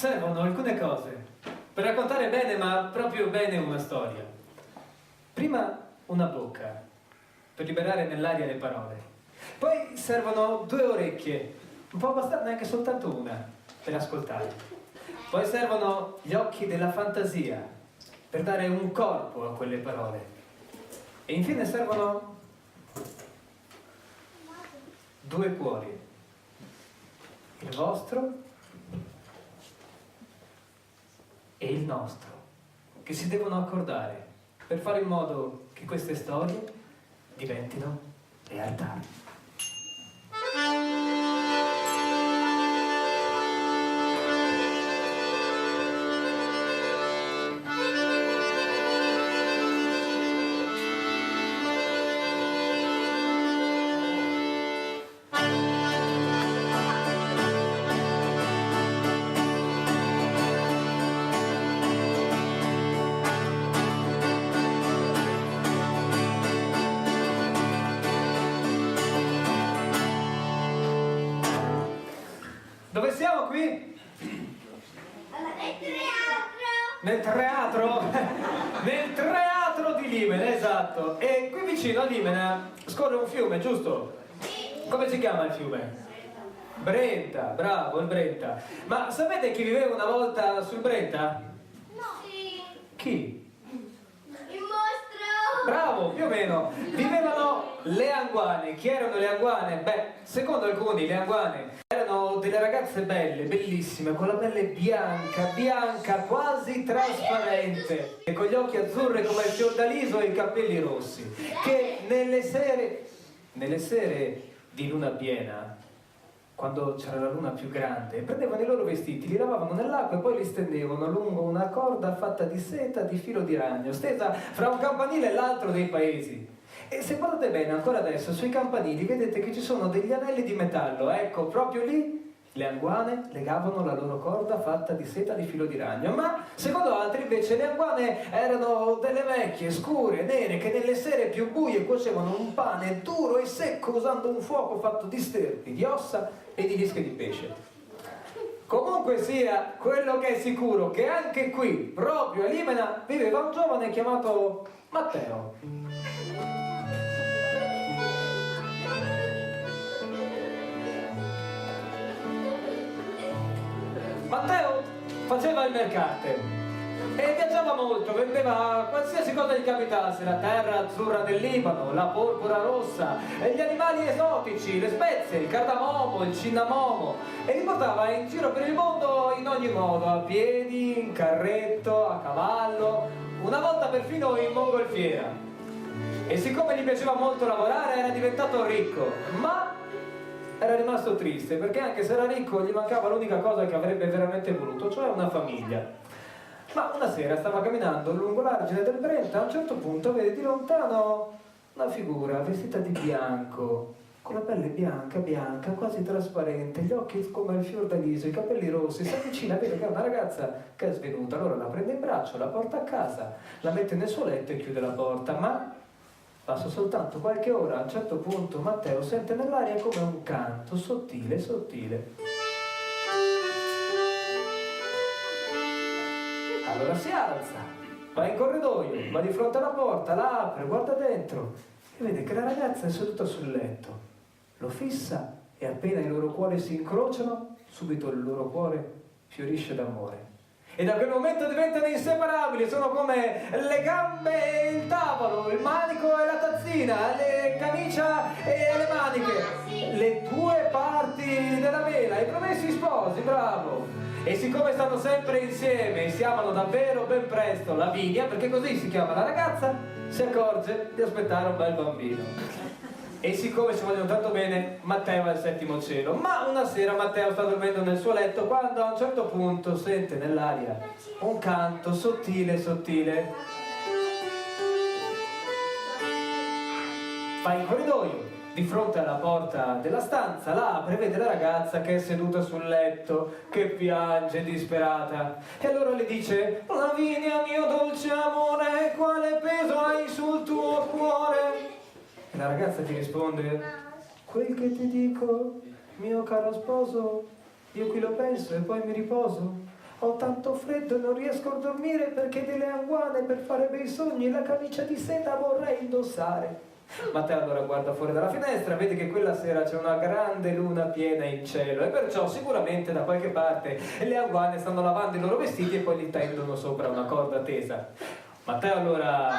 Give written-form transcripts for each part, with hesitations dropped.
servono alcune cose per raccontare bene, ma proprio bene, una storia. Prima una bocca, per liberare nell'aria le parole. Poi servono 2 orecchie, un po' bastarne anche soltanto una, per ascoltare. Poi servono gli occhi della fantasia, per dare un corpo a quelle parole. E infine servono 2 cuori, il vostro e il nostro, che si devono accordare per fare in modo che queste storie diventino realtà. Dove siamo qui? Nel teatro? Nel teatro di Limena, esatto. E qui vicino a Limena scorre un fiume, giusto? Come si chiama il fiume? Brenta, bravo, il Brenta. Ma sapete chi viveva una volta sul Brenta? No. Sì. Chi? Il mostro. Bravo, più o meno. Vivevano le anguane. Chi erano le anguane? Beh, secondo alcuni le anguane erano delle ragazze belle, bellissime, con la pelle bianca, bianca, quasi trasparente, e con gli occhi azzurri come il fiordaliso e i capelli rossi, che nelle sere di luna piena, quando c'era la luna più grande, prendevano i loro vestiti, li lavavano nell'acqua e poi li stendevano lungo una corda fatta di seta di filo di ragno, stesa fra un campanile e l'altro dei paesi. E se guardate bene ancora adesso sui campanili vedete che ci sono degli anelli di metallo. Ecco, proprio lì le anguane legavano la loro corda fatta di seta di filo di ragno. Ma secondo altri invece le anguane erano delle vecchie, scure, nere, che nelle sere più buie cuocevano un pane duro e secco usando un fuoco fatto di sterpi, di ossa e di lische di pesce. Comunque sia, quello che è sicuro che anche qui, proprio a Limena, viveva un giovane chiamato Matteo. Matteo faceva il mercante e viaggiava molto, vendeva qualsiasi cosa gli capitasse, la terra azzurra del Libano, la porpora rossa, gli animali esotici, le spezie, il cardamomo, il cinnamomo, e li portava in giro per il mondo in ogni modo, a piedi, in carretto, a cavallo, una volta perfino in mongolfiera. E siccome gli piaceva molto lavorare era diventato ricco, ma era rimasto triste perché anche se era ricco gli mancava l'unica cosa che avrebbe veramente voluto, cioè una famiglia. Ma una sera stava camminando lungo l'argine del Brenta, a un certo punto vede di lontano una figura vestita di bianco, con la pelle bianca, bianca, quasi trasparente, gli occhi come il fiordaliso, i capelli rossi. Si avvicina, vede che è una ragazza che è svenuta, allora la prende in braccio, la porta a casa, la mette nel suo letto e chiude la porta. Ma passa soltanto qualche ora, a un certo punto Matteo sente nell'aria come un canto sottile, sottile. Allora si alza, va in corridoio, va di fronte alla porta, la apre, guarda dentro e vede che la ragazza è seduta sul letto. Lo fissa e appena i loro cuori si incrociano, subito il loro cuore fiorisce d'amore. E da quel momento diventano inseparabili, sono come le gambe e il tavolo, il manico e la tazzina, le camicia e le maniche, le 2 parti della vela, i promessi sposi, bravo! E siccome stanno sempre insieme e si amano davvero ben presto, Lavinia, perché così si chiama la ragazza, si accorge di aspettare un bel bambino. E siccome si vogliono tanto bene, Matteo è al 7° cielo. Ma una sera Matteo sta dormendo nel suo letto quando a un certo punto sente nell'aria un canto sottile, sottile. Va in corridoio, di fronte alla porta della stanza, la apre e vede la ragazza che è seduta sul letto, che piange disperata. E allora le dice: Lavinia, mio dolce amore, quale peso hai sul tuo cuore? E la ragazza ti risponde: quel che ti dico, mio caro sposo, io qui lo penso e poi mi riposo. Ho tanto freddo e non riesco a dormire perché delle anguane per fare bei sogni la camicia di seta vorrei indossare. Matteo allora guarda fuori dalla finestra, vede che quella sera c'è una grande luna piena in cielo e perciò sicuramente da qualche parte le anguane stanno lavando i loro vestiti e poi li tendono sopra una corda tesa. Matteo allora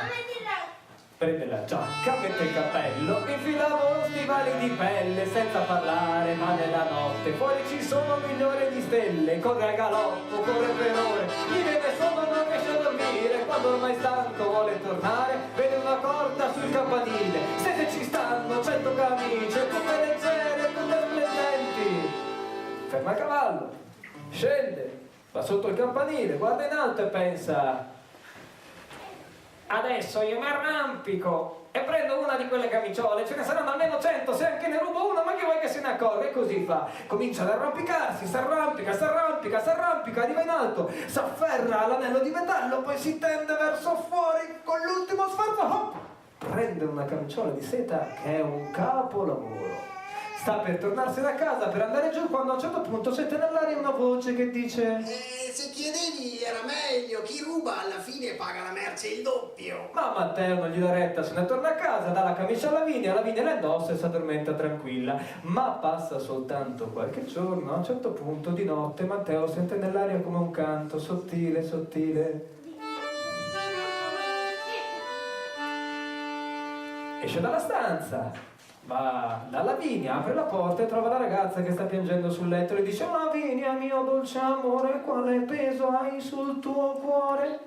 prende la giacca, mette il cappello, infila lo stivali di pelle, senza parlare, ma nella notte fuori ci sono milioni di stelle, corre a galoppo, corre per ore, gli viene sonno, non riesce a dormire, quando ormai stanco vuole tornare, vede una corda sul campanile, se ci stanno 100 camicie, tutte leggere, tutte splendenti. Ferma il cavallo, scende, va sotto il campanile, guarda in alto e pensa: adesso io mi arrampico e prendo una di quelle camiciole, ce ne saranno almeno 100, se anche ne rubo una, ma che vuoi che se ne accorga? E così fa, comincia ad arrampicarsi, s'arrampica, arriva in alto, s'afferra all'anello di metallo, poi si tende verso fuori con l'ultimo sforzo, hop, prende una camiciola di seta che è un capolavoro. Sta per tornarsene a casa, per andare giù, quando a un certo punto sente nell'aria una voce che dice: se chiedevi era meglio, chi ruba alla fine paga la merce il doppio. ma Matteo non gli dà retta, se ne torna a casa, dà la camicia alla Lavinia la indossa e si addormenta tranquilla. Ma passa soltanto qualche giorno, a un certo punto di notte Matteo sente nell'aria come un canto sottile, sottile. Esce dalla stanza, va da Lavinia, apre la porta e trova la ragazza che sta piangendo sul letto e le dice: Lavinia, mio dolce amore, quale peso hai sul tuo cuore?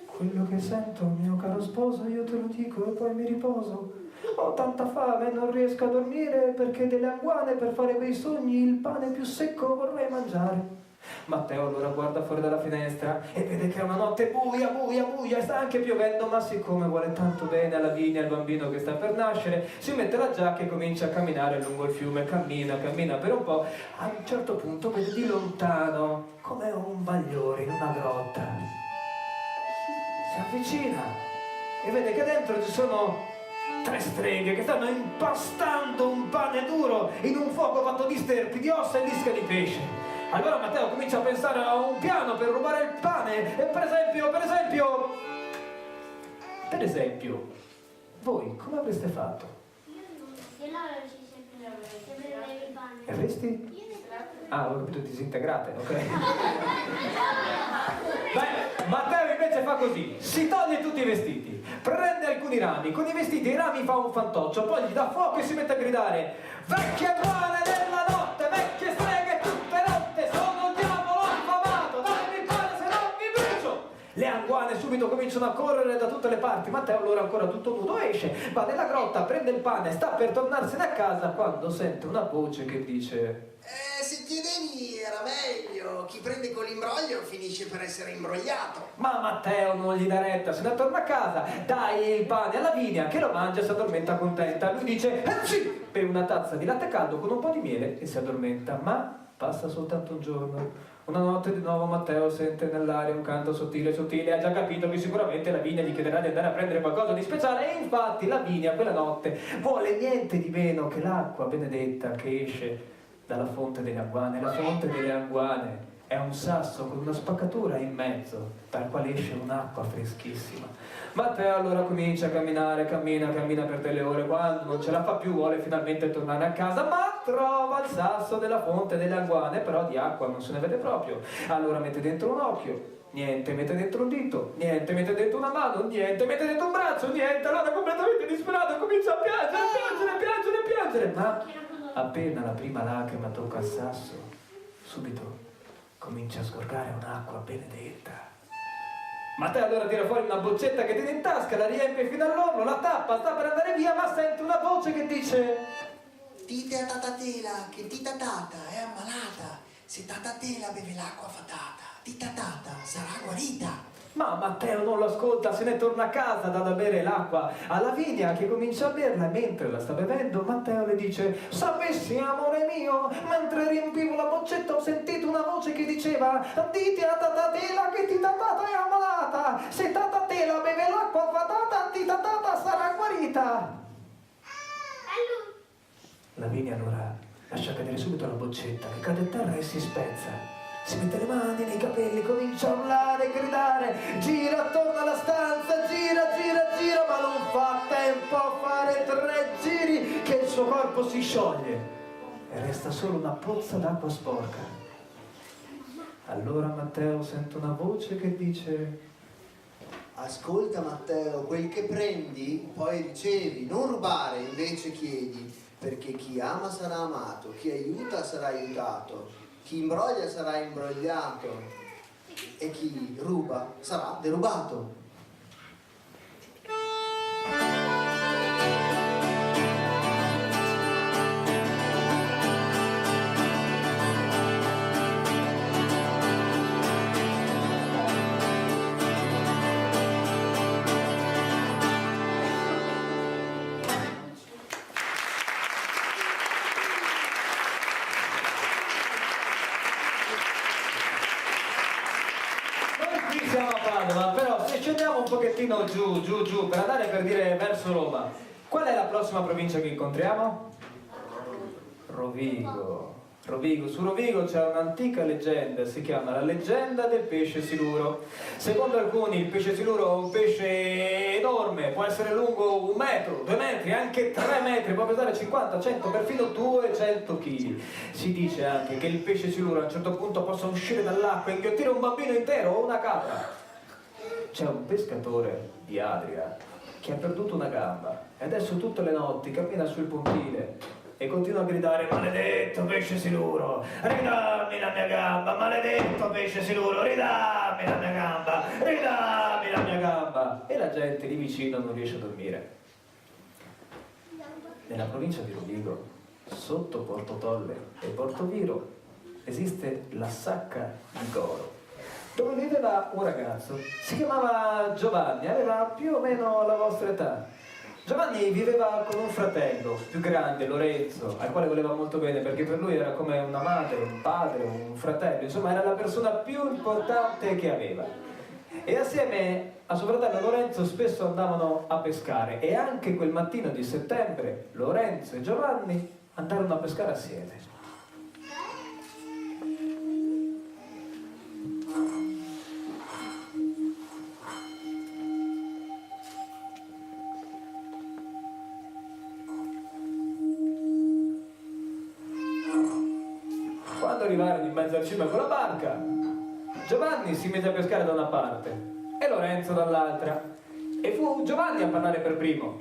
Quello che sento, mio caro sposo, io te lo dico e poi mi riposo. Ho tanta fame, non riesco a dormire perché delle anguane per fare bei sogni il pane più secco vorrei mangiare. Matteo allora guarda fuori dalla finestra e vede che è una notte buia, e sta anche piovendo, ma siccome vuole tanto bene alla Lavinia, al bambino che sta per nascere, si mette la giacca e comincia a camminare lungo il fiume, cammina per un po', a un certo punto vede di lontano come un bagliore in una grotta. Si avvicina e vede che dentro ci sono 3 streghe che stanno impastando un pane duro in un fuoco fatto di sterpi, di ossa e lisca di pesce. Allora Matteo comincia a pensare a un piano per rubare il pane e per esempio, voi come avreste fatto? Io sempre il pane. Avresti? Ah, ho capito, disintegrate, ok. Beh, Matteo invece fa così, si toglie tutti i vestiti, prende alcuni rami, con i vestiti e i rami fa un fantoccio, poi gli dà fuoco e si mette a gridare: vecchie buone della notte, vecchie streghe tutte rotte, sono il diavolo affamato, datemi il pane se non vi brucio! Le anguane subito cominciano a correre da tutte le parti. Matteo allora ancora tutto nudo esce, va nella grotta, prende il pane, sta per tornarsene a casa quando sente una voce che dice: se chiedevi era meglio, chi prende con l'imbroglio finisce per essere imbrogliato. ma Matteo non gli dà retta, se ne torna a casa, dai il pane alla Lavinia che lo mangia e si addormenta contenta. Lui dice: sì, per una tazza di latte caldo con un po' di miele e si addormenta. Ma passa soltanto un giorno. Una notte di nuovo Matteo sente nell'aria un canto sottile, ha già capito che sicuramente Lavinia gli chiederà di andare a prendere qualcosa di speciale e infatti Lavinia quella notte vuole niente di meno che l'acqua benedetta che esce dalla fonte delle anguane. La fonte delle anguane è un sasso con una spaccatura in mezzo dal quale esce un'acqua freschissima. Matteo allora comincia a camminare, cammina per delle ore, quando non ce la fa più vuole finalmente tornare a casa, ma trova il sasso della fonte delle anguane, però di acqua non se ne vede proprio. Allora mette dentro un occhio, niente, mette dentro un dito, niente, mette dentro una mano, niente, mette dentro un braccio, niente. Allora completamente disperato comincia a piangere, ma appena la prima lacrima tocca il sasso, subito comincia a sgorgare un'acqua benedetta. Matteo allora tira fuori una boccetta che tiene in tasca, la riempie fino all'orlo, la tappa, sta per andare via, ma sente una voce che dice: dite a tatatela che tita tata è ammalata, se tatatela beve l'acqua fatata, tita tata sarà guarita. Ma Matteo non lo ascolta, se ne torna a casa, dà da bere l'acqua alla Lavinia che comincia a berla e mentre la sta bevendo Matteo le dice: sapessi amore mio, mentre riempivo la boccetta ho sentito una voce che diceva: dite a tatatela che tita tata è ammalata, se tatatela beve l'acqua fatata tita tata sarà guarita. Lavinia allora lascia cadere subito la boccetta che cade a terra e si spezza. si mette le mani nei capelli, comincia a urlare, gridare, gira attorno alla stanza, gira, ma non fa tempo a fare 3 giri che il suo corpo si scioglie e resta solo una pozza d'acqua sporca. Allora Matteo sente una voce che dice: Ascolta Matteo, quel che prendi poi ricevi, non rubare invece chiedi, perché chi ama sarà amato, chi aiuta sarà aiutato, chi imbroglia sarà imbrogliato e chi ruba sarà derubato. Siamo a Padova, però se scendiamo un pochettino giù, per andare per dire verso Roma, qual è la prossima provincia che incontriamo? Rovigo. Su Rovigo c'è un'antica leggenda, si chiama la leggenda del pesce siluro. Secondo alcuni il pesce siluro è un pesce enorme, può essere lungo 1 metro, 2 metri, anche 3 metri, può pesare 50, 100, perfino 200 kg. Si dice anche che il pesce siluro a un certo punto possa uscire dall'acqua e inghiottire un bambino intero o una capra. C'è un pescatore di Adria che ha perduto una gamba e adesso tutte le notti cammina sul pontile e continua a gridare: maledetto pesce siluro, ridammi la mia gamba, maledetto pesce siluro, ridammi la mia gamba, ridammi la mia gamba. E la gente lì vicino non riesce a dormire. Nella provincia di Rovigo, sotto Porto Tolle e Porto Viro, esiste la Sacca di Goro, dove viveva un ragazzo, si chiamava Giovanni, aveva più o meno la vostra età. Giovanni viveva con un fratello più grande, Lorenzo, al quale voleva molto bene perché per lui era come una madre, un padre, un fratello, insomma era la persona più importante che aveva. E assieme a suo fratello Lorenzo spesso andavano a pescare e anche quel mattino di settembre Lorenzo e Giovanni andarono a pescare assieme. Quando arrivarono in mezzo al fiume con la barca, Giovanni si mise a pescare da una parte e Lorenzo dall'altra. E fu Giovanni a parlare per primo.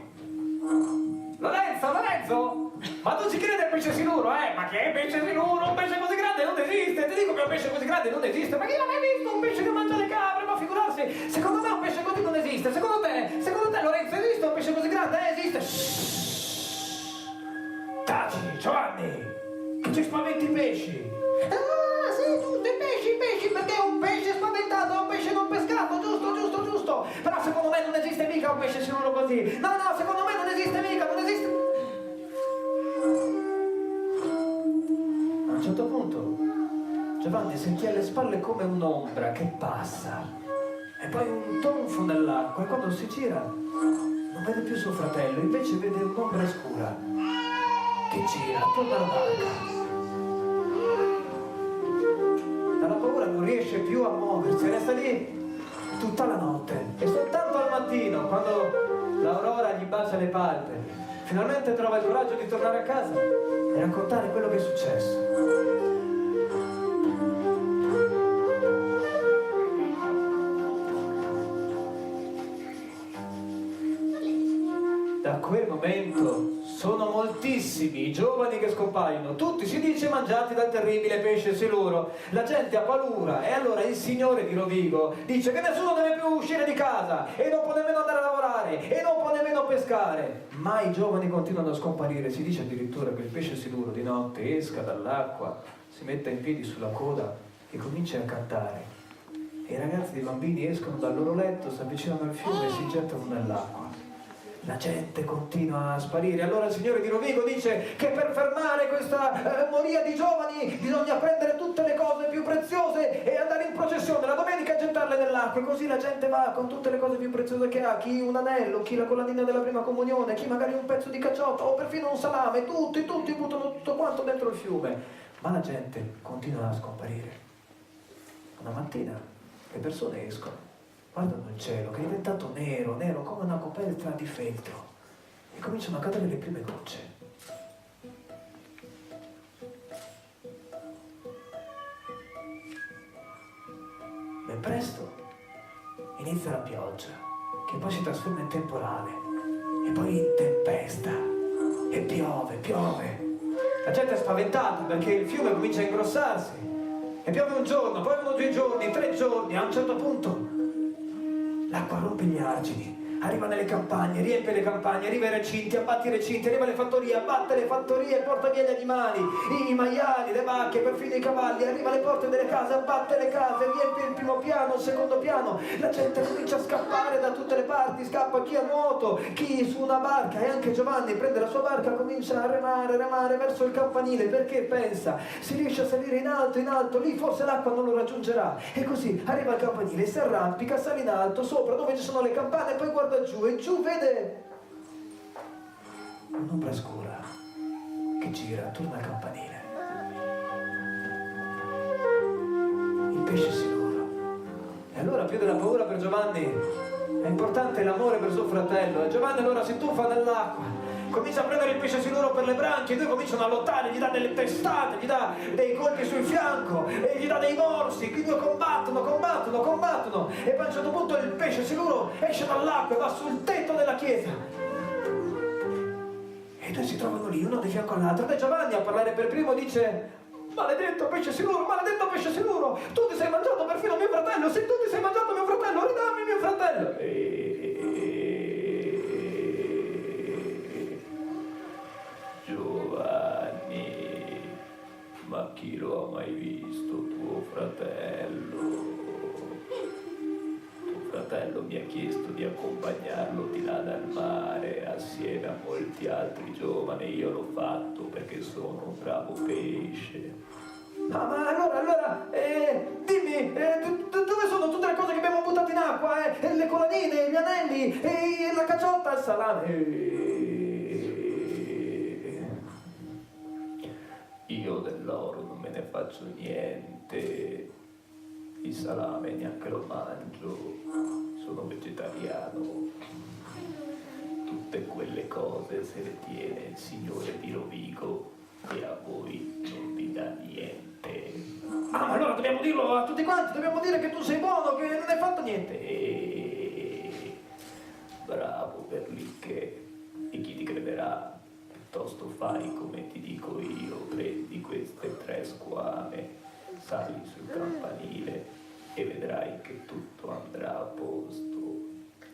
Lorenzo, ma tu ci credi al pesce siluro, eh? Ma che è pesce siluro? Un pesce così grande non esiste, ti dico che un pesce così grande non esiste, ma io non ho mai visto un pesce che mangia le capre, ma figurarsi, secondo me un pesce così non esiste, secondo te Lorenzo esiste un pesce così grande? Esiste? Shhh. Taci, Giovanni, che ci spaventi i pesci. Ah, sì, tutti i pesci, perché un pesce spaventato è un pesce non pescato, giusto. Però secondo me non esiste mica un pesce siluro così. No, secondo me non esiste mica, non esiste. A un certo punto Giovanni sentì alle spalle come un'ombra che passa e poi un tonfo nell'acqua e quando si gira non vede più suo fratello, invece vede un'ombra scura che gira attorno alla barca. Dalla paura non riesce più a muoversi, resta lì tutta la notte e soltanto al mattino, quando l'aurora gli bacia le palpebre, finalmente trova il coraggio di tornare a casa e raccontare quello che è successo. Da quel momento sono moltissimi i giovani che scompaiono, tutti si dice mangiati dal terribile pesce siluro. La gente ha paura e allora il signore di Rovigo dice che nessuno deve più uscire di casa e non può nemmeno andare a lavorare e non può nemmeno pescare. Ma i giovani continuano a scomparire, si dice addirittura che il pesce siluro di notte esca dall'acqua, si metta in piedi sulla coda e comincia a cantare. E i ragazzi e i bambini escono dal loro letto, si avvicinano al fiume e si gettano nell'acqua. La gente continua a sparire. Allora il signore di Rovigo dice che per fermare questa moria di giovani bisogna prendere tutte le cose più preziose e andare in processione la domenica e gettarle nell'acqua. E così la gente va con tutte le cose più preziose che ha, chi un anello, chi la collanina della prima comunione, chi magari un pezzo di cacciotto o perfino un salame. Tutti buttano tutto quanto dentro il fiume. Ma la gente continua a scomparire. Una mattina le persone escono, guardano il cielo che è diventato nero, nero come una coperta di feltro, e cominciano a cadere le prime gocce. Ben presto inizia la pioggia, che poi si trasforma in temporale, e poi in tempesta, e piove, piove. La gente è spaventata perché il fiume comincia a ingrossarsi, e piove un giorno, poi vengono 2 giorni, 3 giorni, a un certo punto l'acqua rompe gli argini, arriva nelle campagne, riempie le campagne, arriva ai recinti, abbatti i recinti, arriva alle fattorie, abbatte le fattorie, porta via gli animali, i maiali, le vacche, perfino i cavalli, arriva alle porte delle case, abbatte le case, riempie il primo piano, il secondo piano, la gente comincia a scappare da tutte le parti, scappa chi a nuoto, chi su una barca, e anche Giovanni prende la sua barca, comincia a remare, remare verso il campanile, perché pensa, si riesce a salire in alto, lì forse l'acqua non lo raggiungerà, e così arriva al campanile, si arrampica, sale in alto, sopra dove ci sono le campane, poi guarda giù, e giù vede un'ombra scura che gira attorno al campanile. Il pesce siluro. E allora, più della paura per Giovanni, è importante l'amore per suo fratello, e Giovanni allora si tuffa nell'acqua, comincia a prendere il pesce siluro per le branchie, e due cominciano a lottare, gli dà delle testate, gli dà dei colpi sul fianco, e gli dà dei morsi, i due combattono, e poi a un certo punto il pesce siluro esce dall'acqua e va sul tetto della chiesa. E i due si trovano lì, uno di fianco all'altro, e Giovanni a parlare per primo dice: maledetto pesce siluro, tu ti sei mangiato perfino mio fratello, se tu ti sei mangiato mio fratello, ridammi mio fratello. Giovanni, ma chi lo ha mai visto tuo fratello? Tuo fratello mi ha chiesto di accompagnarlo di là dal mare assieme a molti altri giovani, io l'ho fatto perché sono un bravo pesce. Ma allora, dimmi, dove sono tutte le cose che abbiamo buttato in acqua? Le collanine, gli anelli, la caciotta, il salame. Io dell'oro non me ne faccio niente, il salame neanche lo mangio, sono vegetariano. Tutte quelle cose se le tiene il signore di Rovigo e a voi non vi dà niente. Ah, ma allora dobbiamo dirlo a tutti quanti, dobbiamo dire che tu sei buono, che non hai fatto niente. Bravo Berlicche, e chi ti crederà? Piuttosto fai come ti dico io, prendi queste 3 squame, sali sul campanile e vedrai che tutto andrà a posto.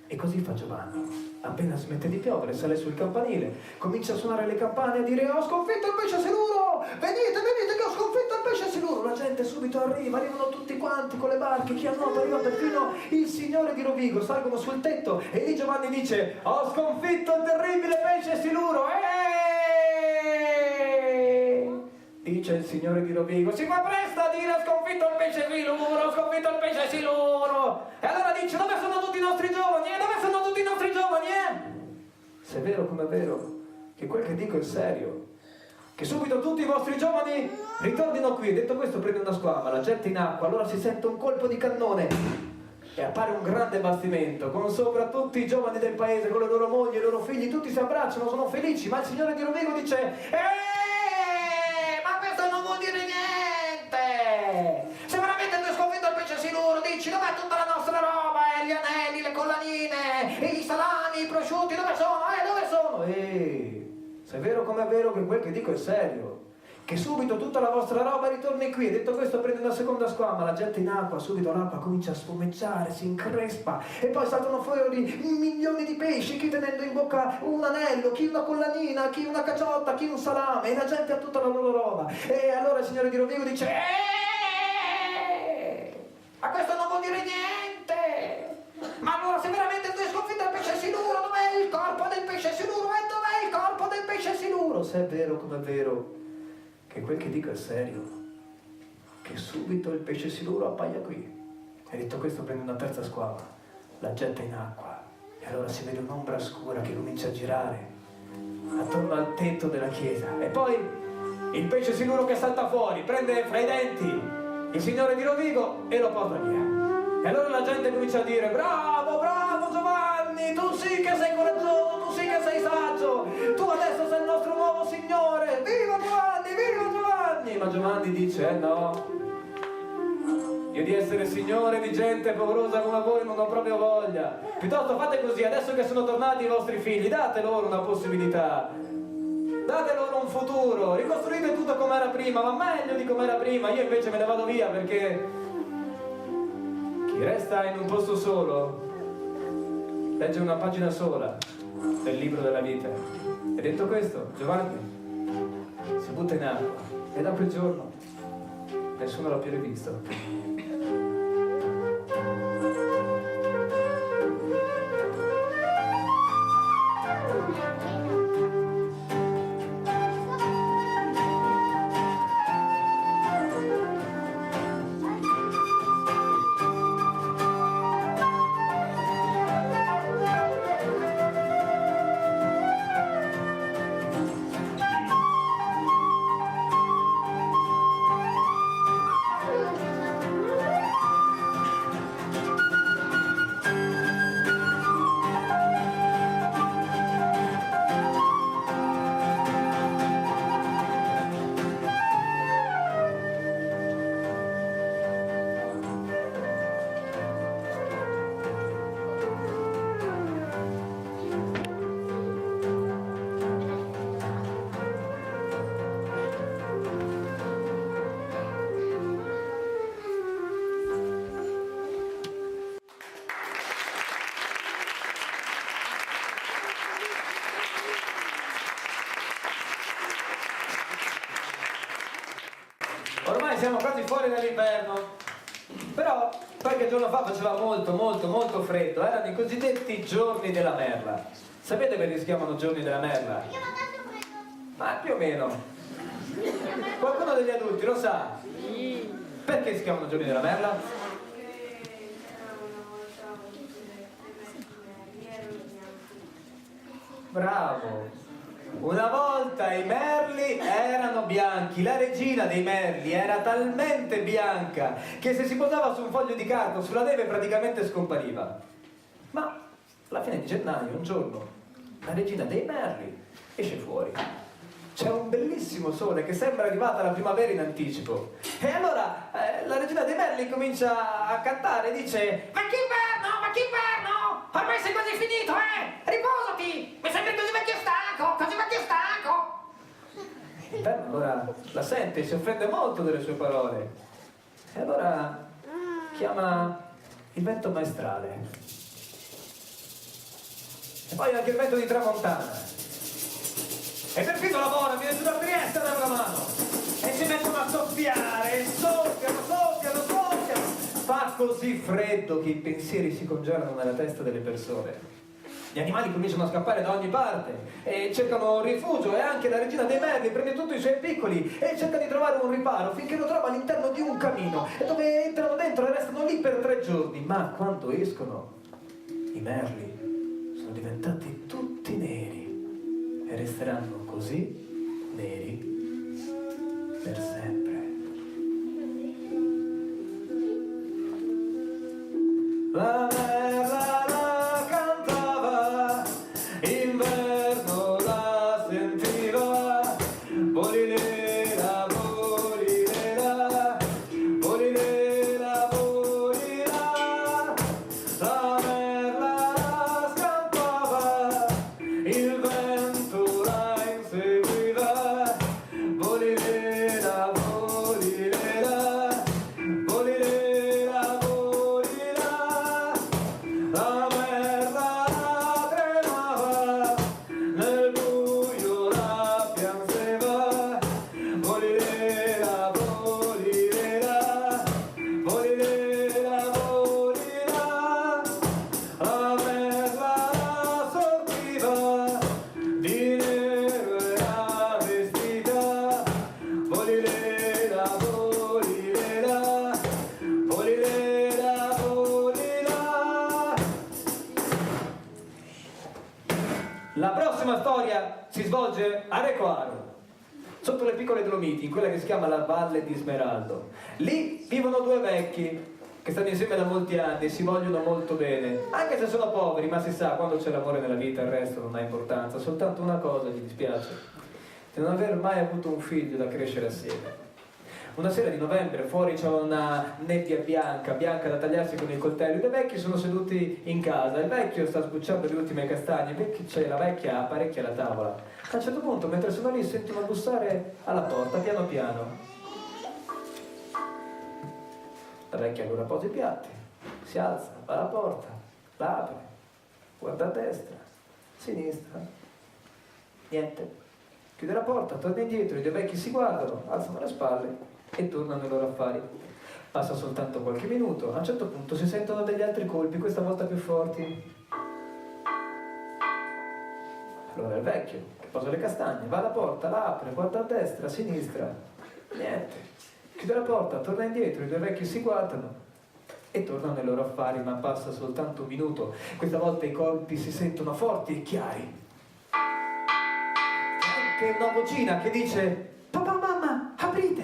E così fa Giovanni. Appena smette di piovere, sale sul campanile, comincia a suonare le campane e a dire: ho sconfitto il pesce siluro! Venite che ho sconfitto il pesce siluro! La gente subito arrivano tutti quanti con le barche, chi a nuoto, arriva perfino il signore di Rovigo, salgono sul tetto e lì Giovanni dice: ho sconfitto il terribile pesce siluro! Dice il signore di Rovigo: si fa presto a dire ho sconfitto il pesce siluro, ho sconfitto il pesce siluro! E allora dice: dove sono tutti i nostri giovani? Dove sono tutti i nostri giovani? Se è vero come è vero che quel che dico è serio, che subito tutti i vostri giovani ritornino qui. E detto questo prende una squama, la getta in acqua, allora si sente un colpo di cannone e appare un grande bastimento con sopra tutti i giovani del paese, con le loro mogli e i loro figli, tutti si abbracciano, sono felici, ma il signore di Rovigo dice: ma questo non vuol dire niente! Se veramente tu hai sconfitto il pesce siluro, dici dov'è tutta la nostra roba? Gli anelli, le collanine, i salami, i prosciutti, dove sono? Dove sono? Se è vero come è vero che quel che dico è serio, che subito tutta la vostra roba ritorni qui. E detto questo prende una seconda squama, la getta in acqua, subito l'acqua comincia a spumeggiare, si increspa e poi saltano fuori milioni di pesci, chi tenendo in bocca un anello, chi una collanina, chi una caciotta, chi un salame, e la gente ha tutta la loro roba. E allora il signore di Rovigo dice: ma questo non vuol dire niente! Ma allora se veramente tu hai sconfitto il pesce siluro, dov'è il corpo del pesce siluro? E dov'è il corpo del pesce siluro? Se è vero come è vero che quel che dico è serio, che subito il pesce siluro appaia qui. E detto questo prende una terza squama, la getta in acqua, e allora si vede un'ombra scura che comincia a girare attorno al tetto della chiesa. E poi il pesce siluro che salta fuori, prende fra i denti il signore di Rovigo e lo porta via. E allora la gente comincia a dire: bravo, bravo Giovanni, tu sì che sei coraggioso, tu sì che sei saggio, tu adesso sei il nostro nuovo signore, viva Giovanni, viva Giovanni! Ma Giovanni dice: no, io di essere signore di gente paurosa come voi non ho proprio voglia. Piuttosto fate così, adesso che sono tornati i vostri figli, date loro una possibilità, date loro un futuro, ricostruite tutto come era prima, ma meglio di come era prima. Io invece me ne vado via, perché chi resta in un posto solo legge una pagina sola del libro della vita. E detto questo, Giovanni si butta in acqua e da quel giorno nessuno l'ha più rivisto. Ormai siamo quasi fuori dall'inverno, però qualche giorno fa faceva molto freddo, erano i cosiddetti giorni della merla. Sapete perché si chiamano giorni della merla? Ma più o meno. Qualcuno degli adulti lo sa? Perché si chiamano giorni della merla? Bravo! Una volta i merli erano bianchi, la regina dei merli era talmente bianca che se si posava su un foglio di carta o sulla neve praticamente scompariva. Ma alla fine di gennaio, un giorno, la regina dei merli esce fuori. C'è un bellissimo sole che sembra arrivata la primavera in anticipo. E allora la regina dei merli comincia a cantare e dice: ma che inverno, ma che inverno! Ormai sei quasi finito, riposati! Mi sembri così vecchio stanco, così vecchio stanco! L'inverno allora la sente, si offende molto delle sue parole. E allora chiama il vento maestrale. E poi anche il vento di tramontana. E perfino la Mora viene giù da Trieste a dare la mano. E si mettono a soffiare, e soffiano. Fa così freddo che i pensieri si congelano nella testa delle persone. Gli animali cominciano a scappare da ogni parte e cercano rifugio, e anche la regina dei merli prende tutti i suoi piccoli e cerca di trovare un riparo finché lo trova all'interno di un camino, dove entrano dentro e restano lì per 3 giorni. Ma quando escono, i merli sono diventati tutti neri e resteranno così neri per sempre. La merla la cantava, inverno la sentiva, bolirela, bolirela, bolirela, bolirela. La merla la scampava, il vento la inseguiva, bolirela, bolirela, bolirela. La prossima storia si svolge a Recoaro, sotto le piccole Dolomiti, in quella che si chiama la Valle di Smeraldo. Lì vivono due vecchi che stanno insieme da molti anni e si vogliono molto bene, anche se sono poveri, ma si sa, quando c'è l'amore nella vita il resto non ha importanza, soltanto una cosa gli dispiace, di non aver mai avuto un figlio da crescere assieme. Una sera di novembre fuori c'è una nebbia bianca da tagliarsi con il coltello. I due vecchi sono seduti in casa, il vecchio sta sbucciando le ultime castagne, la vecchia apparecchia la tavola. A un certo punto, mentre sono lì, sentono bussare alla porta, piano piano. La vecchia allora posa i piatti, si alza, va alla porta, la apre, guarda a destra, a sinistra, niente. Chiude la porta, torna indietro, i due vecchi si guardano, alzano le spalle e tornano ai loro affari. Passa soltanto qualche minuto, a un certo punto si sentono degli altri colpi, questa volta più forti. Allora il vecchio, che posa le castagne, va alla porta, la apre, guarda a destra, a sinistra, niente. Chiude la porta, torna indietro, i due vecchi si guardano e tornano ai loro affari, ma passa soltanto un minuto. Questa volta i colpi si sentono forti e chiari. Anche una vocina che dice: papà, mamma, aprite!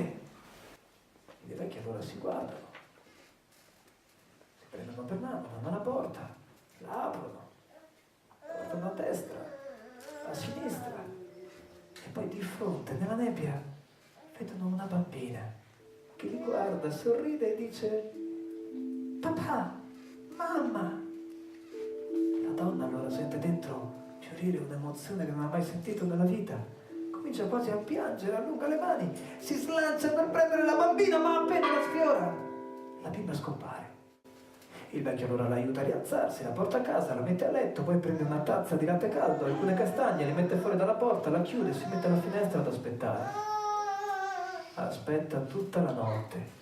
I due vecchi allora si guardano, si prendono per mano, vanno alla porta, la aprono, guardano a destra, a sinistra e poi di fronte, nella nebbia, vedono una bambina che li guarda, sorride e dice: papà, mamma. La donna allora sente dentro fiorire un'emozione che non ha mai sentito nella vita, comincia quasi a piangere, allunga le mani, si slancia per prendere la bambina, ma appena la sfiora la bimba scompare. Il vecchio allora l'aiuta a rialzarsi, la porta a casa, la mette a letto, poi prende una tazza di latte caldo, alcune castagne, le mette fuori dalla porta, la chiude, si mette alla finestra ad aspettare. Aspetta tutta la notte.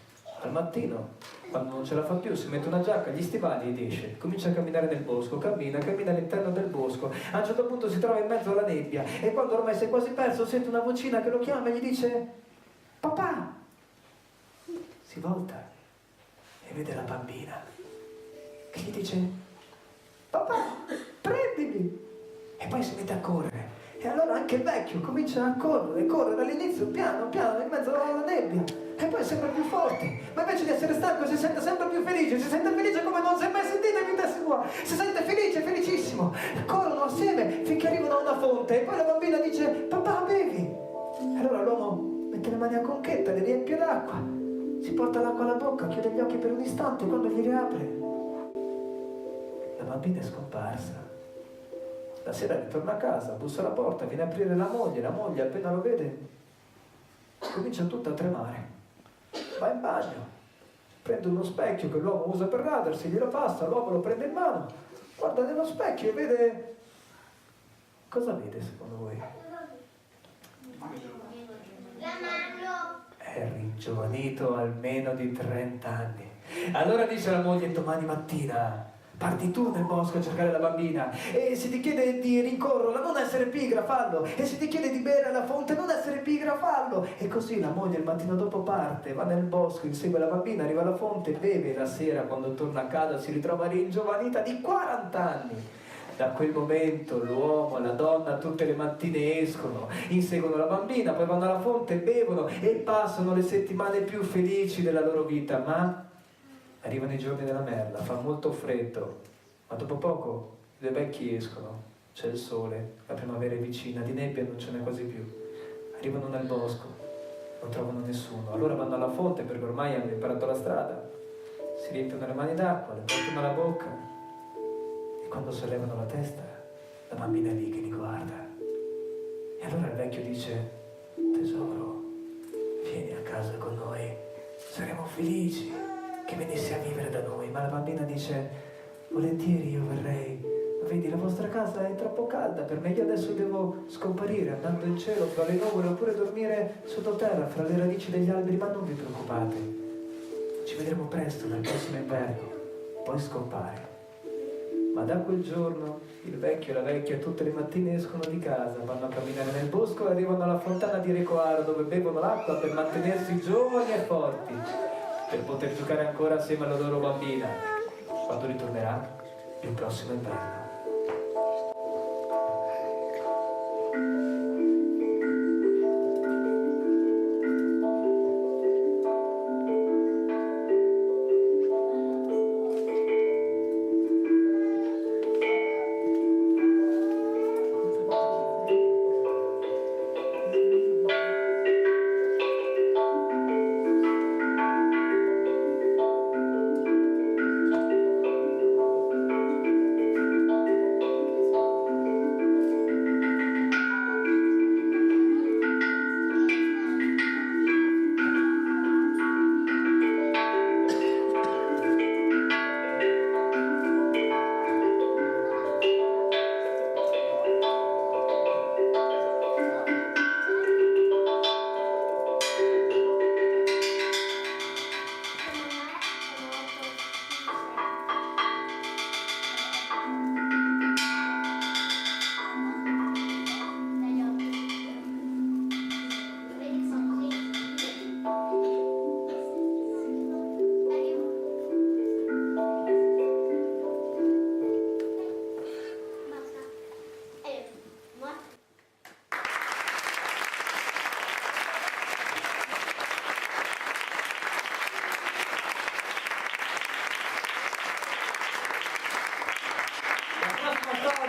Al mattino, quando non ce la fa più, si mette una giacca, gli stivali ed esce. Comincia a camminare nel bosco, cammina all'interno del bosco. A un certo punto si trova in mezzo alla nebbia e quando ormai si è quasi perso sente una vocina che lo chiama e gli dice: papà! Si volta e vede la bambina che gli dice: papà, prendimi! E poi si mette a correre. E allora anche il vecchio comincia a correre all'inizio piano piano in mezzo alla nebbia e poi sempre più forte, ma invece di essere stanco si sente sempre più felice, si sente felice come non si è mai sentito in vita sua, si sente felice, felicissimo, corrono assieme finché arrivano a una fonte e poi la bambina dice: papà, bevi! E allora l'uomo mette le mani a conchetta, le riempie d'acqua, si porta l'acqua alla bocca, chiude gli occhi per un istante e quando li riapre la bambina è scomparsa. La sera ritorna a casa, bussa alla porta, viene a aprire la moglie appena lo vede comincia tutta a tremare. Va in bagno, prende uno specchio che l'uomo usa per radersi, glielo passa, l'uomo lo prende in mano, guarda nello specchio e vede... Cosa vede secondo voi? È ringiovanito almeno di 30 anni. Allora dice alla moglie: domani mattina parti tu nel bosco a cercare la bambina e se ti chiede di rincorrerla non essere pigra, fallo, e se ti chiede di bere alla fonte non essere pigra, fallo. E così la moglie il mattino dopo parte, va nel bosco, insegue la bambina, arriva alla fonte, beve e la sera quando torna a casa si ritrova ringiovanita di 40 anni. Da quel momento l'uomo e la donna tutte le mattine escono, inseguono la bambina, poi vanno alla fonte, bevono e passano le settimane più felici della loro vita, ma arrivano i giorni della merla, fa molto freddo, ma dopo poco i due vecchi escono, c'è il sole, la primavera è vicina, di nebbia non ce n'è quasi più. Arrivano nel bosco, non trovano nessuno, allora vanno alla fonte perché ormai hanno imparato la strada, si riempiono le mani d'acqua, le portano alla bocca e quando sollevano la testa la bambina è lì che li guarda. E allora il vecchio dice: tesoro, vieni a casa con noi, saremo felici che venissi a vivere da noi. Ma la bambina dice: volentieri io verrei, ma vedi la vostra casa è troppo calda per me, io adesso devo scomparire andando in cielo fra le nuvole oppure dormire sottoterra fra le radici degli alberi, ma non vi preoccupate, ci vedremo presto nel prossimo inverno. Poi scompare. Ma da quel giorno il vecchio e la vecchia tutte le mattine escono di casa, vanno a camminare nel bosco e arrivano alla fontana di Recoaro dove bevono l'acqua per mantenersi giovani e forti, per poter giocare ancora assieme alla loro bambina quando ritornerà il prossimo inverno.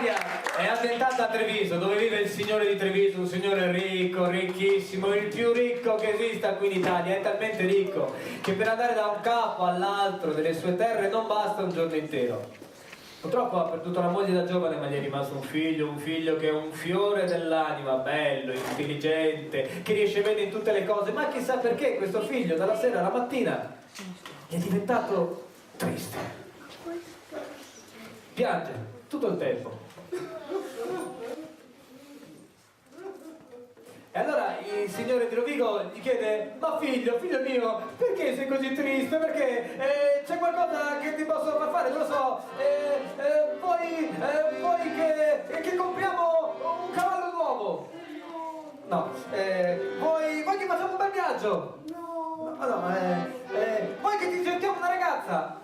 storia è ambientata a Treviso, dove vive il signore di Treviso, un signore ricco, ricchissimo, il più ricco che esista qui in Italia. È talmente ricco che per andare da un capo all'altro delle sue terre non basta un giorno intero. Purtroppo ha perduto la moglie da giovane, ma gli è rimasto un figlio che è un fiore dell'anima, bello, intelligente, che riesce bene in tutte le cose, ma chissà perché questo figlio dalla sera alla mattina è diventato triste. Piange tutto il tempo. E allora il signore di Rovigo gli chiede: ma figlio mio, perché sei così triste? Perché c'è qualcosa che ti posso far fare? Non lo so, vuoi che compriamo un cavallo nuovo? No. Vuoi che facciamo un bel viaggio? No. No, vuoi che ti cerchiamo una ragazza?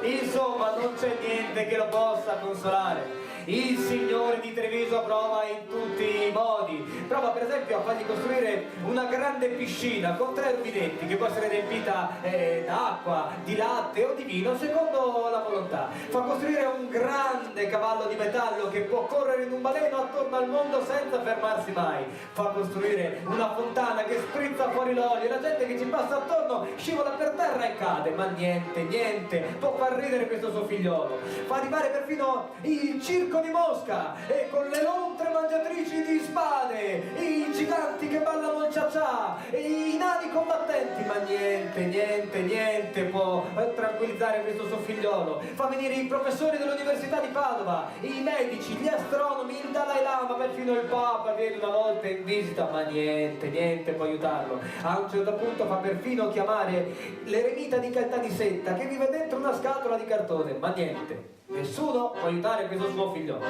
Insomma, non c'è niente che lo possa consolare. Il signore di Treviso prova in tutti i modi. Prova per esempio a fargli costruire una grande piscina con 3 rubinetti che può essere riempita d'acqua, di latte o di vino secondo la volontà. Fa costruire un grande cavallo di metallo che può correre in un baleno attorno al mondo senza fermarsi mai. Fa costruire una fontana che sprizza fuori l'olio e la gente che ci passa attorno scivola per terra e cade. Ma niente può far ridere questo suo figliolo. Fa arrivare perfino il circo di Mosca e con le lontre mangiatrici di spade, i giganti che ballano il cia-cia, i nani combattenti, ma niente può tranquillizzare questo suo figliolo. Fa venire i professori dell'Università di Padova, i medici, gli astronomi, il Dalai Lama, perfino il Papa viene una volta in visita, ma niente può aiutarlo. A un certo punto fa perfino chiamare l'eremita di Caltanissetta che vive dentro una scatola di cartone, ma niente. Nessuno può aiutare questo suo figliolo.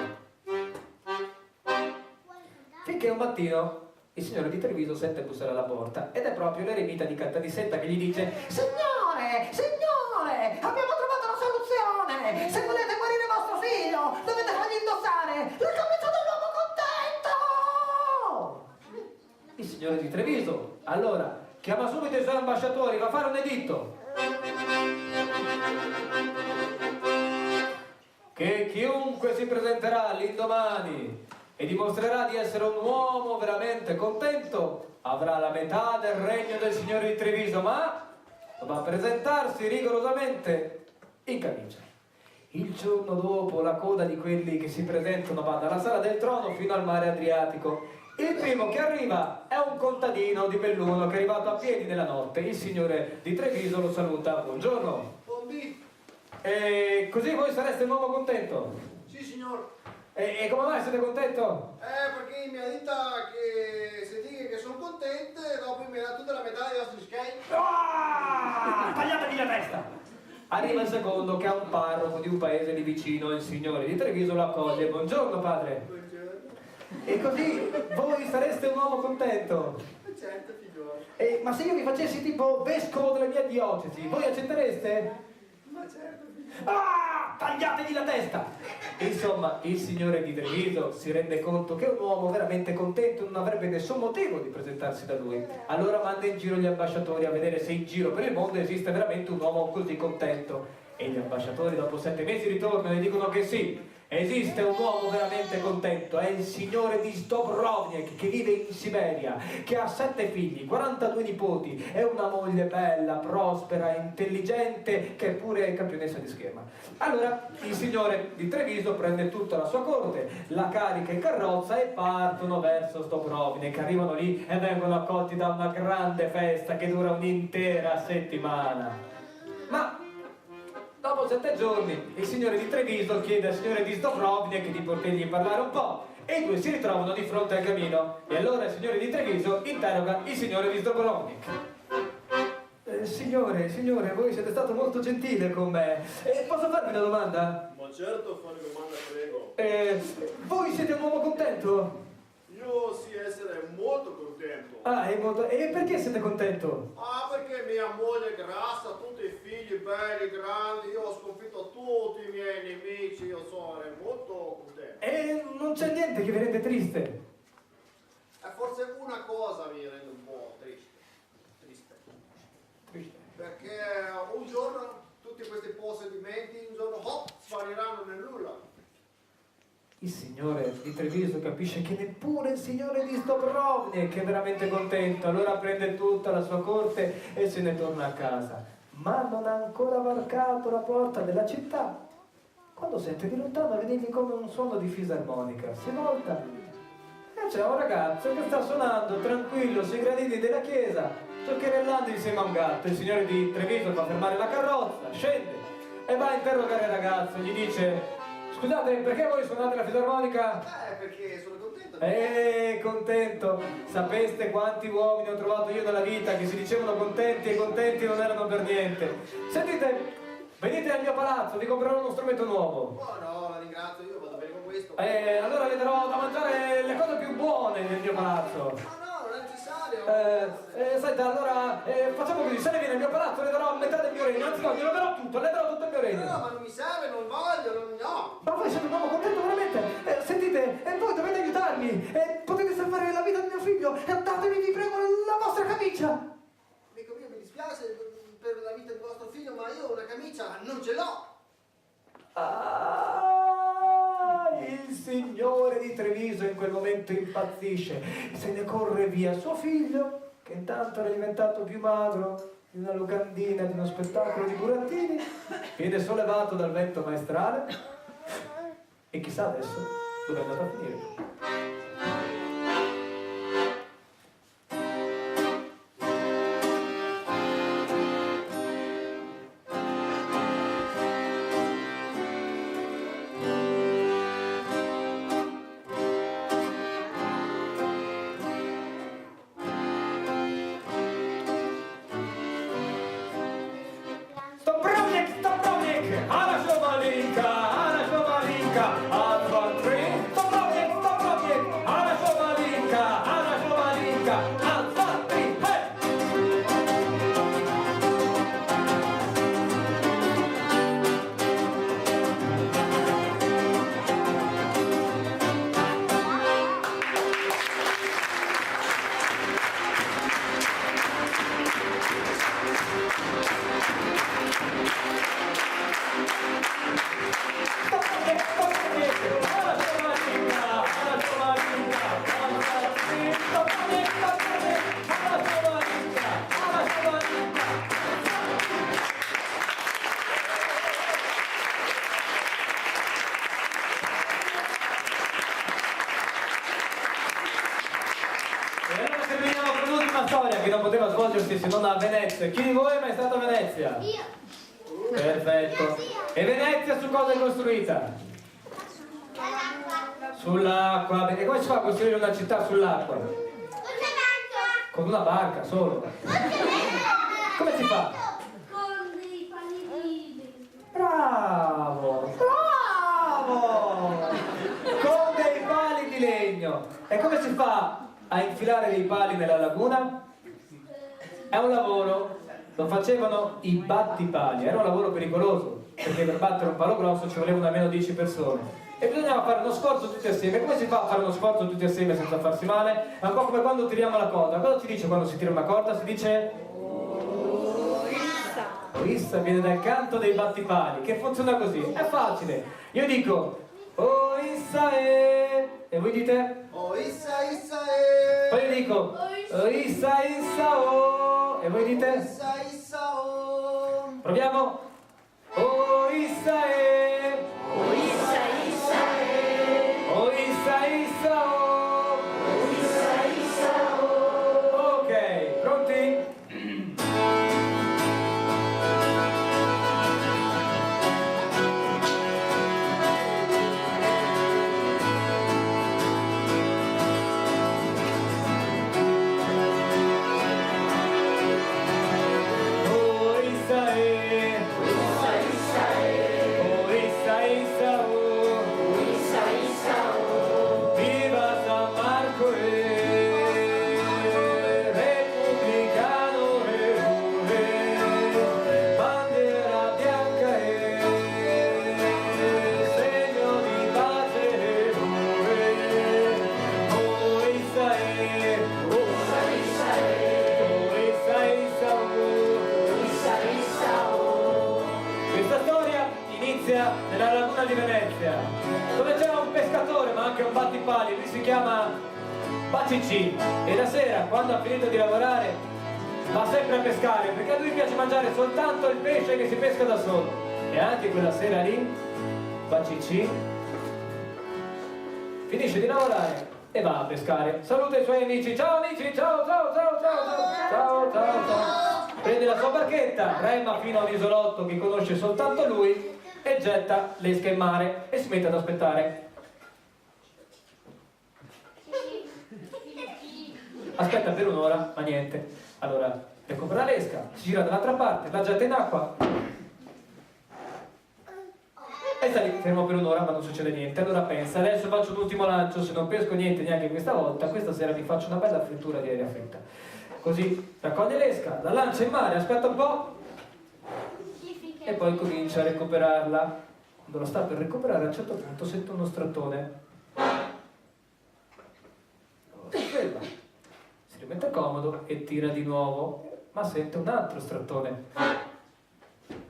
Finché un mattino il signore di Treviso sente bussare alla porta ed è proprio l'eremita di Caltanissetta che gli dice: Signore, abbiamo trovato la soluzione! Se volete guarire vostro figlio, dovete fargli indossare la camicia dell'uomo contento! Il signore di Treviso allora chiama subito i suoi ambasciatori, va a fare un editto che chiunque si presenterà l'indomani e dimostrerà di essere un uomo veramente contento avrà la metà del regno del signore di Treviso, ma dovrà presentarsi rigorosamente in camicia. Il giorno dopo la coda di quelli che si presentano va dalla sala del trono fino al mare Adriatico. Il primo che arriva è un contadino di Belluno che è arrivato a piedi nella notte. Il signore di Treviso lo saluta: buongiorno. E così voi sareste un uomo contento? Sì, signor. E come mai siete contento? Perché mi ha detto che se dica che sono contento, dopo mi dà tutta la metà dei vostri schei. Tagliatevi la testa! Arriva il secondo che è un parroco di un paese lì vicino, il signore di Treviso lo accoglie: buongiorno padre. Buongiorno. E così voi sareste un uomo contento? Certo, figliolo. Ma se io vi facessi tipo vescovo della mia diocesi, voi accettereste? Ma certo. Tagliategli la testa! Insomma, il signore di Treviso si rende conto che un uomo veramente contento non avrebbe nessun motivo di presentarsi da lui. Allora manda in giro gli ambasciatori a vedere se in giro per il mondo esiste veramente un uomo così contento. E gli ambasciatori dopo 7 mesi ritornano e dicono che sì, esiste un uomo veramente contento, è il signore di Dobrovnik che vive in Siberia, che ha 7 figli, 42 nipoti e una moglie bella, prospera, intelligente, che è pure campionessa di scherma. Allora il signore di Treviso prende tutta la sua corte, la carica in carrozza e partono verso Dobrovnik. Arrivano lì e vengono accolti da una grande festa che dura un'intera settimana. Ma dopo 7 giorni il signore di Treviso chiede al signore di Dobrovnik di potergli parlare un po' e i due si ritrovano di fronte al camino. E allora il signore di Treviso interroga il signore di Dobrovnik: signore, voi siete stato molto gentile con me. Posso farvi una domanda? Ma certo, fare domanda, prego. Voi siete un uomo contento? Io sì essere molto contento. E perché siete contento? Perché mia moglie è grassa, tutti i figli belli, grandi, io ho sconfitto tutti i miei nemici, io sono molto contento. E non c'è niente che vi rende triste? E forse una cosa mi rende un po' triste. Perché un giorno tutti questi possedimenti un giorno hop, spariranno Il signore di Treviso capisce che neppure il signore di Dubrovnik è veramente contento, allora prende tutta la sua corte e se ne torna a casa. Ma non ha ancora varcato la porta della città, quando sente di lontano venirgli come un suono di fisarmonica. Si volta e c'è un ragazzo che sta suonando tranquillo sui gradini della chiesa, giocherellando insieme a un gatto. Il signore di Treviso fa fermare la carrozza, scende e va a interrogare il ragazzo, gli dice: scusate, perché voi suonate la fisarmonica? Perché sono contento. Contento. Sapeste quanti uomini ho trovato io nella vita che si dicevano contenti e contenti non erano per niente. Sentite, venite al mio palazzo, vi comprerò uno strumento nuovo. Oh no, la ringrazio, io vado bene con questo. Allora le darò da mangiare le cose più buone nel mio palazzo. No, non è necessario. Senta, allora facciamo così, se lei viene al mio palazzo le darò metà del mio regno, anzi no, glielo darò tutto, le darò tutto il mio regno. No, ma non mi serve, non voglio, no. Ma voi siete un uomo contento veramente? Sentite, e voi dovete aiutarmi, potete salvare la vita di mio figlio, datemi vi prego la vostra camicia. Amico mio, mi dispiace per la vita di vostro figlio, ma io una camicia non ce l'ho. Il signore di Treviso in quel momento impazzisce, se ne corre via. Suo figlio, che intanto era diventato più magro di una locandina di uno spettacolo di burattini, viene sollevato dal vento maestrale e chissà adesso dove è andato a finire. Che non poteva svolgersi se non a Venezia. Chi di voi è mai stato a Venezia? Io. Perfetto. E Venezia su cosa è costruita? Sull'acqua. E come si fa a costruire una città sull'acqua? Con una barca solo. Come si fa? Con dei panini. Bravo! Bravo! Con dei pali di legno. E come si fa a infilare dei pali nella laguna? È un lavoro, lo facevano i battipali, era un lavoro pericoloso, perché per battere un palo grosso ci volevano almeno 10 persone. E bisognava fare uno sforzo tutti assieme. Come si fa a fare uno sforzo tutti assieme senza farsi male? È un po' come quando tiriamo la corda. Cosa si dice quando si tira una corda? Si dice... Rissa viene dal canto dei battipali, che funziona così. È facile. Io dico... Oh issa e voi dite? Oh issa Poi io dico... Oh issa oh. E voi dite? Issa oh. Proviamo? Oh issa e. Oh issa Oh issa oh. oh issa oh. Ok, pronti? Oh issa e. nella laguna di Venezia, dove c'era un pescatore ma anche un battipali, lui si chiama Bacicì, e la sera, quando ha finito di lavorare, va sempre a pescare, perché a lui piace mangiare soltanto il pesce che si pesca da solo. E anche quella sera lì, Bacicì finisce di lavorare e va a pescare. Saluta i suoi amici, ciao amici, ciao, ciao, ciao, ciao, ciao, ciao, ciao. Prende la sua barchetta, rema fino a un isolotto che conosce soltanto lui e getta l'esca in mare e si mette ad aspettare. Aspetta per un'ora, ma niente. Allora recupera l'esca, si gira dall'altra parte, la getta in acqua e sta lì fermo per un'ora, ma non succede niente. Allora pensa, adesso faccio un ultimo lancio, se non pesco niente neanche questa volta, questa sera mi faccio una bella frittura di aria fritta. Così raccoglie l'esca, la lancia in mare, aspetta un po' e poi comincia a recuperarla. Quando la sta per recuperare, a un certo punto sente uno strattone. Si ferma, si rimette comodo e tira di nuovo, ma sente un altro strattone.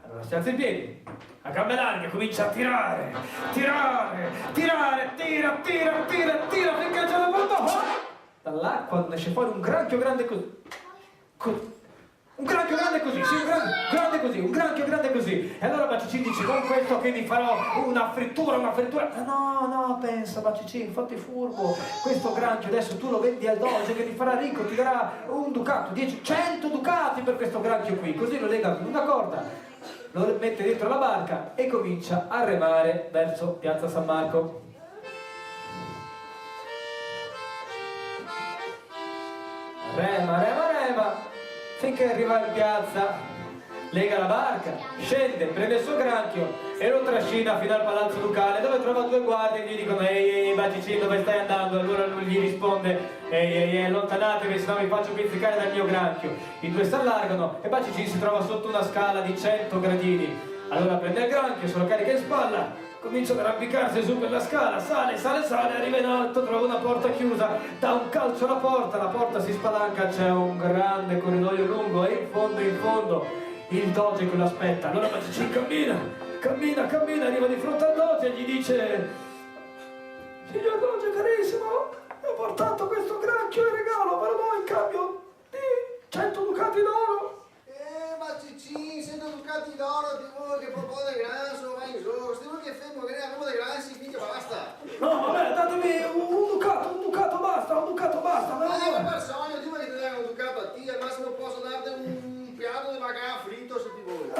Allora si alza in piedi, a gambe larghe comincia a tirare, tirare, tirare, tira, tira, tira, tira finché a un certo punto dall'acqua ne esce fuori un granchio grande così. Un granchio grande così, sì, grande così, un granchio grande così. E allora Bacicì dice, con questo che mi farò una frittura. No, no, pensa Bacicì, infatti furbo, questo granchio adesso tu lo vendi al doge che ti farà ricco, ti darà un ducato, 100 ducati per questo granchio qui. Così lo lega con una corda, lo mette dentro la barca e comincia a remare verso Piazza San Marco. Rema, finché arriva in piazza, lega la barca, scende, prende il suo granchio e lo trascina fino al palazzo ducale, dove trova due guardie che gli dicono ehi Bacicì, dove stai andando? Allora lui gli risponde ehi, allontanatevi, se no mi faccio pizzicare dal mio granchio. I due si allargano e Bacicì si trova sotto una scala di 100 gradini. Allora prende il granchio, se lo carica in spalla, comincia ad arrampicarsi su per la scala, sale, arriva in alto, trova una porta chiusa, dà un calcio alla porta si spalanca, c'è un grande corridoio lungo e in fondo il doge che lo aspetta. Allora Bacicì cammina, arriva di fronte al doge e gli dice: signor doge carissimo, ho portato questo granchio in regalo per voi in cambio di 100 ducati d'oro. Bacicì, 100 ducati d'oro, ti vuole che propone del granzo, vai in giù, stiamo che fermo, che ne abbiamo dei granzi, finché basta. No, vabbè, datemi un ducato basta, Ma per sogno, dimmi che ti dai un ducato a te, al massimo posso darti un piatto di bacalà fritto se ti vuoi.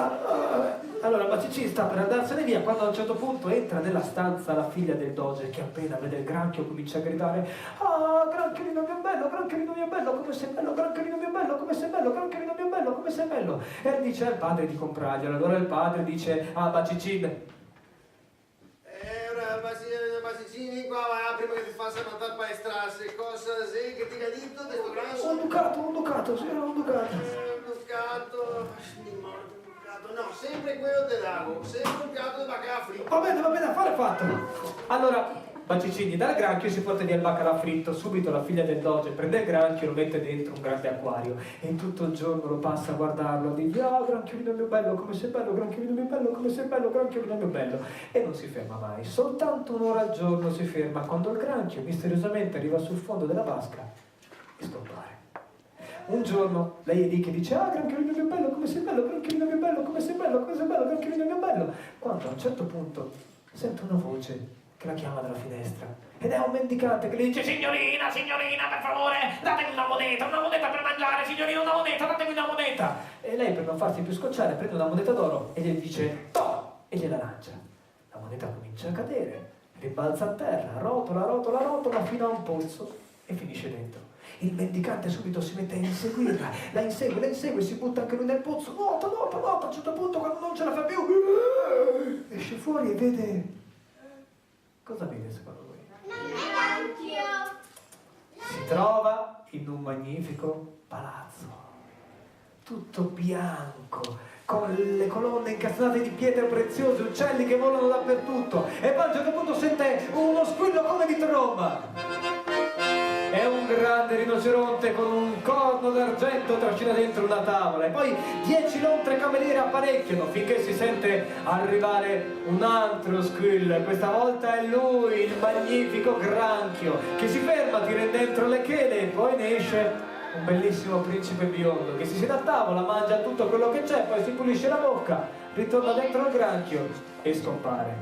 Allora Bacicì sta per andarsene via quando a un certo punto entra nella stanza la figlia del doge che appena vede il granchio comincia a gridare: ah, granchiolino mio bello, come sei bello, granchiolino mio bello, come sei bello, granchiolino mio bello, come sei bello. E dice al padre di comprarglielo. Allora il padre dice a Bacicì: Bacicini qua va, prima che ti faccia mandare palestarsi, cosa sei che ti ha detto questo granzo? un ducato, sì, un ducato. No, sempre quello te davo, sempre un piatto di bacalà fritto. Va bene, affare fatto. Allora Bacicì gli dà il granchio e si porta via il baccalà fritto. Subito la figlia del doge prende il granchio e lo mette dentro un grande acquario e tutto il giorno lo passa a guardarlo, e dice: ah, granchiolino mio bello, come sei bello, granchiolino mio bello, come sei bello, granchiolino mio bello. E non si ferma mai, soltanto un'ora al giorno si ferma, quando il granchio misteriosamente arriva sul fondo della vasca e scompare. Un giorno lei è lì che dice: ah, granchiolino mio bello, come sei bello, granchiolino mio bello, come sei bello, granchiolino mio bello. Quando a un certo punto sente una voce che la chiama dalla finestra ed è un mendicante che le dice: signorina, per favore, datemi una moneta per mangiare, signorina, una moneta, datemi una moneta. E lei, per non farsi più scocciare, prende una moneta d'oro e gli dice: to! E gliela lancia. La moneta comincia a cadere, rimbalza a terra, rotola fino a un pozzo e finisce dentro. Il mendicante subito si mette a inseguirla, la insegue, si butta anche lui nel pozzo, nuota, a un certo punto, quando non ce la fa più, esce fuori e vede... Cosa vede secondo voi? Si trova in un magnifico palazzo, tutto bianco, con le colonne incastonate di pietre preziose, uccelli che volano dappertutto, e poi a un certo punto sente uno squillo come di tromba. È un grande grande rinoceronte con un corno d'argento trascina dentro una tavola e poi 10 lontre cameriere apparecchiano finché si sente arrivare un altro squill. Questa volta è lui, il magnifico granchio, che si ferma, tira dentro le chele e poi ne esce un bellissimo principe biondo che si siede a tavola, mangia tutto quello che c'è, poi si pulisce la bocca, ritorna dentro il granchio e scompare.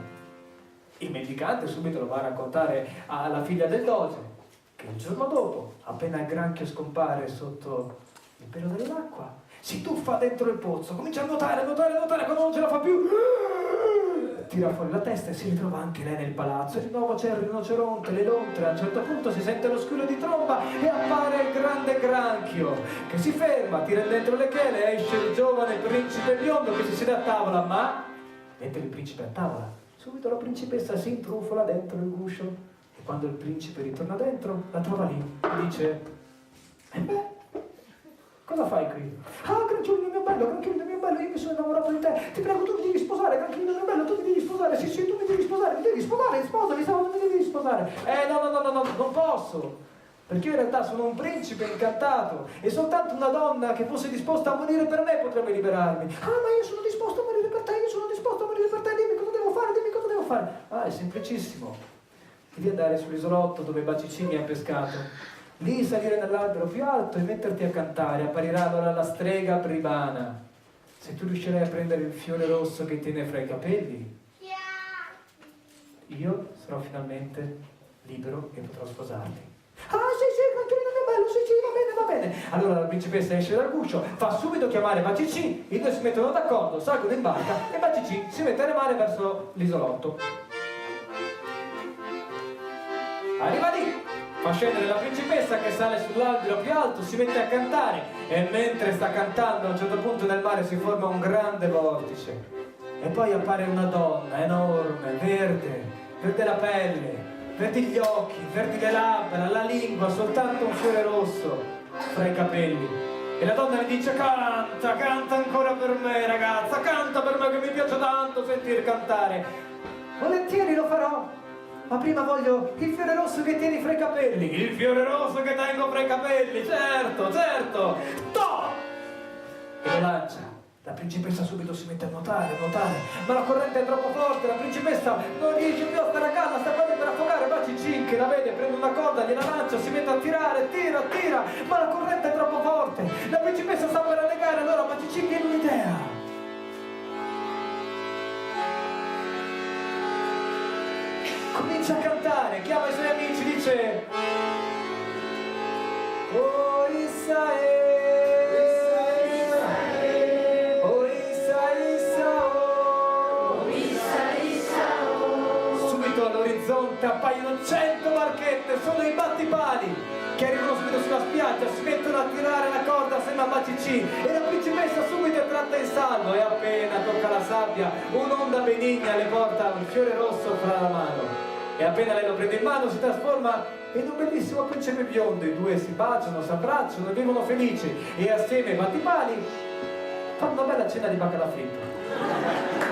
Il mendicante subito lo va a raccontare alla figlia del doge, che il giorno dopo, appena il granchio scompare sotto il pelo dell'acqua, si tuffa dentro il pozzo, comincia a nuotare, quando non ce la fa più, tira fuori la testa e si ritrova anche lei nel palazzo. E di nuovo c'è il rinoceronte, le lontre, a un certo punto si sente lo squillo di tromba e appare il grande granchio, che si ferma, tira dentro le chele, esce il giovane principe biondo che si siede a tavola, ma mentre il principe è a tavola, subito la principessa si intrufola dentro il guscio e quando il principe ritorna dentro la trova lì e dice: beh, cosa fai qui? Ah, granchiolino mio bello, io mi sono innamorato di te, ti prego, tu mi devi sposare, granchiolino mio bello, tu mi devi sposare, sì, tu mi devi sposare, sposami, mi devi sposare. No, non posso, perché io in realtà sono un principe incantato e soltanto una donna che fosse disposta a morire per me potrebbe liberarmi. Ah, ma io sono disposto a morire per te, dimmi cosa devo fare. Ah, è semplicissimo, devi andare sull'isolotto dove Bacicì mi ha pescato, lì salire dall'albero più alto e metterti a cantare, apparirà allora la strega bribana. Se tu riuscirai a prendere il fiore rosso che tiene fra i capelli, io sarò finalmente libero e potrò sposarti. Ah, sì, granchiolino mio bello, sì, va bene. Allora la principessa esce dal guscio, fa subito chiamare Bacicì, i due si mettono d'accordo, salgono in barca e Bacicì si mette a remare verso l'isolotto. Arriva lì, fa scendere la principessa che sale sull'albero più alto, si mette a cantare e mentre sta cantando a un certo punto nel mare si forma un grande vortice e poi appare una donna enorme, verde la pelle, verdi gli occhi, verdi le labbra, la lingua, soltanto un fiore rosso fra i capelli. E la donna gli dice: canta ancora per me ragazza, canta per me che mi piace tanto sentir cantare. Volentieri lo farò, ma prima voglio il fiore rosso che tieni fra i capelli. Il fiore rosso che tengo fra i capelli, certo. Toh! E lo lancia. La principessa subito si mette a nuotare, ma la corrente è troppo forte, la principessa non riesce più a stare a galla, sta quasi per affogare Bacicì, che la vede, prende una corda, gliela lancia, si mette a tirare, tira, ma la corrente è troppo forte, la principessa sta per annegare, allora Bacicì viene un'idea. Comincia a cantare, chiama i suoi amici, dice: oh Israele, all'orizzonte appaiono 100 barchette, sono i battipali che arrivano subito sulla spiaggia, si mettono a tirare la corda assieme a Bacicì e la principessa subito è tratta in salvo e appena tocca la sabbia un'onda benigna le porta un fiore rosso fra la mano e appena lei lo prende in mano si trasforma in un bellissimo principe biondo. I due si baciano, si abbracciano e vivono felici e assieme ai battipali fanno una bella cena di baccalà fritto.